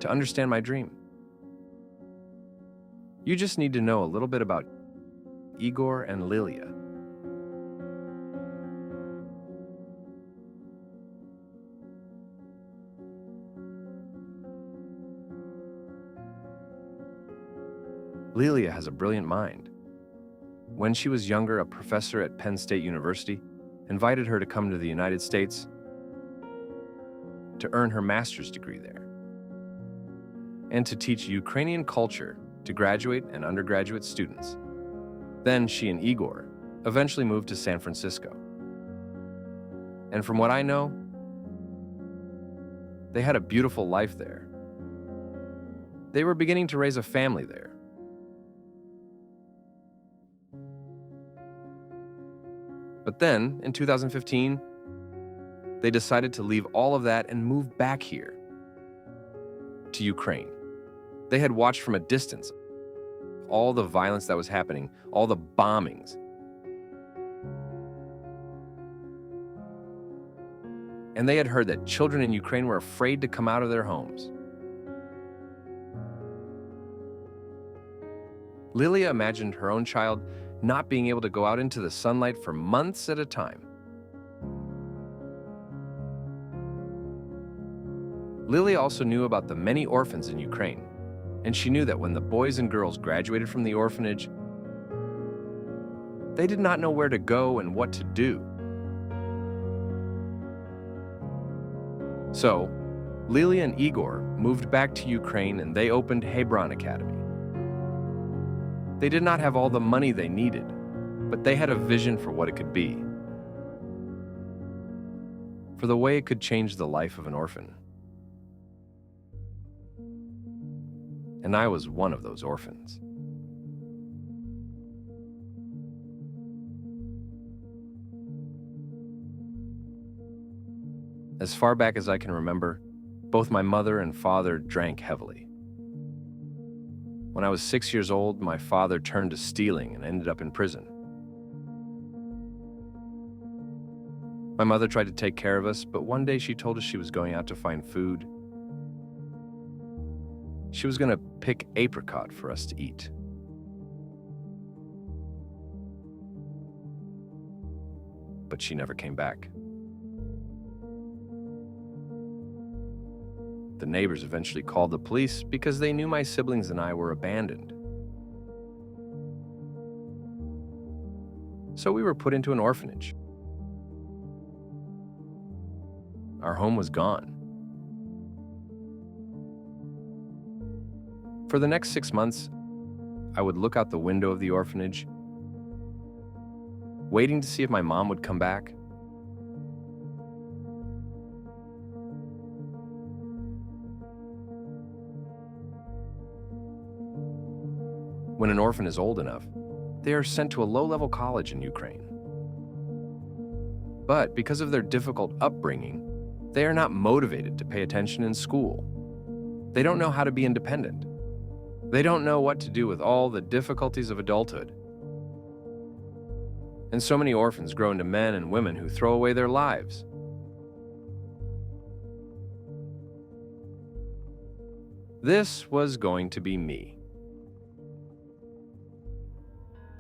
to understand my dream. You just need to know a little bit about Ihor and Liliya. Liliya has a brilliant mind. When she was younger, a professor at Penn State University invited her to come to the United States to earn her master's degree there and to teach Ukrainian culture to graduate and undergraduate students. Then she and Ihor eventually moved to San Francisco. And from what I know, they had a beautiful life there. They were beginning to raise a family there. But then, in 2015, they decided to leave all of that and move back here to Ukraine. They had watched from a distance all the violence that was happening, all the bombings. And they had heard that children in Ukraine were afraid to come out of their homes. Liliya imagined her own child not being able to go out into the sunlight for months at a time. Liliya also knew about the many orphans in Ukraine, and she knew that when the boys and girls graduated from the orphanage, they did not know where to go and what to do. So, Liliya and Ihor moved back to Ukraine and they opened Hebron Academy. They did not have all the money they needed, but they had a vision for what it could be, for the way it could change the life of an orphan. And I was one of those orphans. As far back as I can remember, both my mother and father drank heavily. When I was 6 years old, my father turned to stealing and ended up in prison. My mother tried to take care of us, but one day she told us she was going out to find food. She was going to pick apricot for us to eat. But she never came back. The neighbors eventually called the police because they knew my siblings and I were abandoned. So we were put into an orphanage. Our home was gone. For the next 6 months, I would look out the window of the orphanage, waiting to see if my mom would come back. When an orphan is old enough, they are sent to a low-level college in Ukraine. But because of their difficult upbringing, they are not motivated to pay attention in school. They don't know how to be independent. They don't know what to do with all the difficulties of adulthood. And so many orphans grow into men and women who throw away their lives. This was going to be me.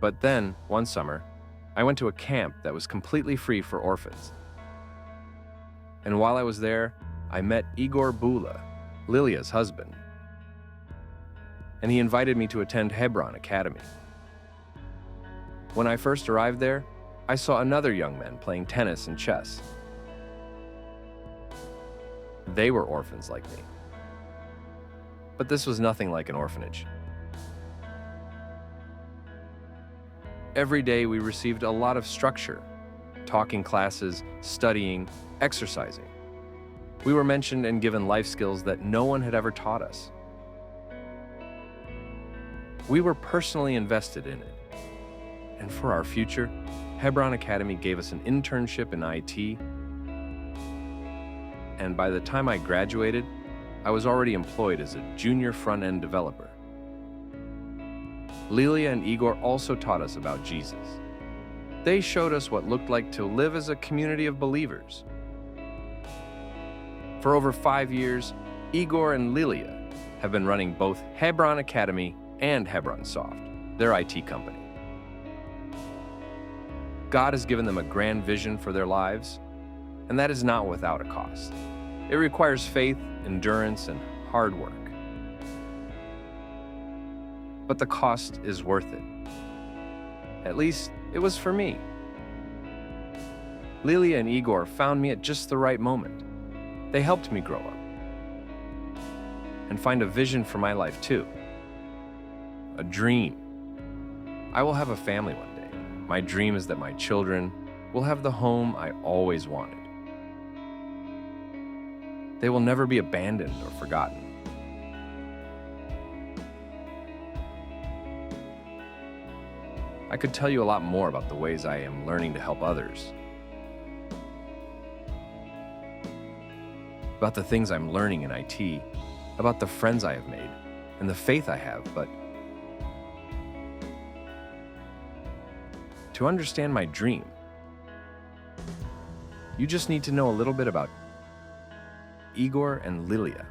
But then, one summer, I went to a camp that was completely free for orphans. And while I was there, I met Ihor Bula, Liliya's husband. And he invited me to attend Hebron Academy. When I first arrived there, I saw another young man playing tennis and chess. They were orphans like me. But this was nothing like an orphanage. Every day we received a lot of structure, talking classes, studying, exercising. We were mentioned and given life skills that no one had ever taught us. We were personally invested in it. And for our future, Hebron Academy gave us an internship in IT. And by the time I graduated, I was already employed as a junior front-end developer. Liliya and Ihor also taught us about Jesus. They showed us what it looked like to live as a community of believers. For over 5 years, Ihor and Liliya have been running both Hebron Academy and Hebron Soft, their IT company. God has given them a grand vision for their lives, and that is not without a cost. It requires faith, endurance, and hard work. But the cost is worth it. At least, it was for me. Liliya and Ihor found me at just the right moment. They helped me grow up and find a vision for my life too. A dream. I will have a family one day. My dream is that my children will have the home I always wanted. They will never be abandoned or forgotten. I could tell you a lot more about the ways I am learning to help others, about the things I'm learning in IT, about the friends I have made, and the faith I have, but to understand my dream, you just need to know a little bit about Ihor and Liliya.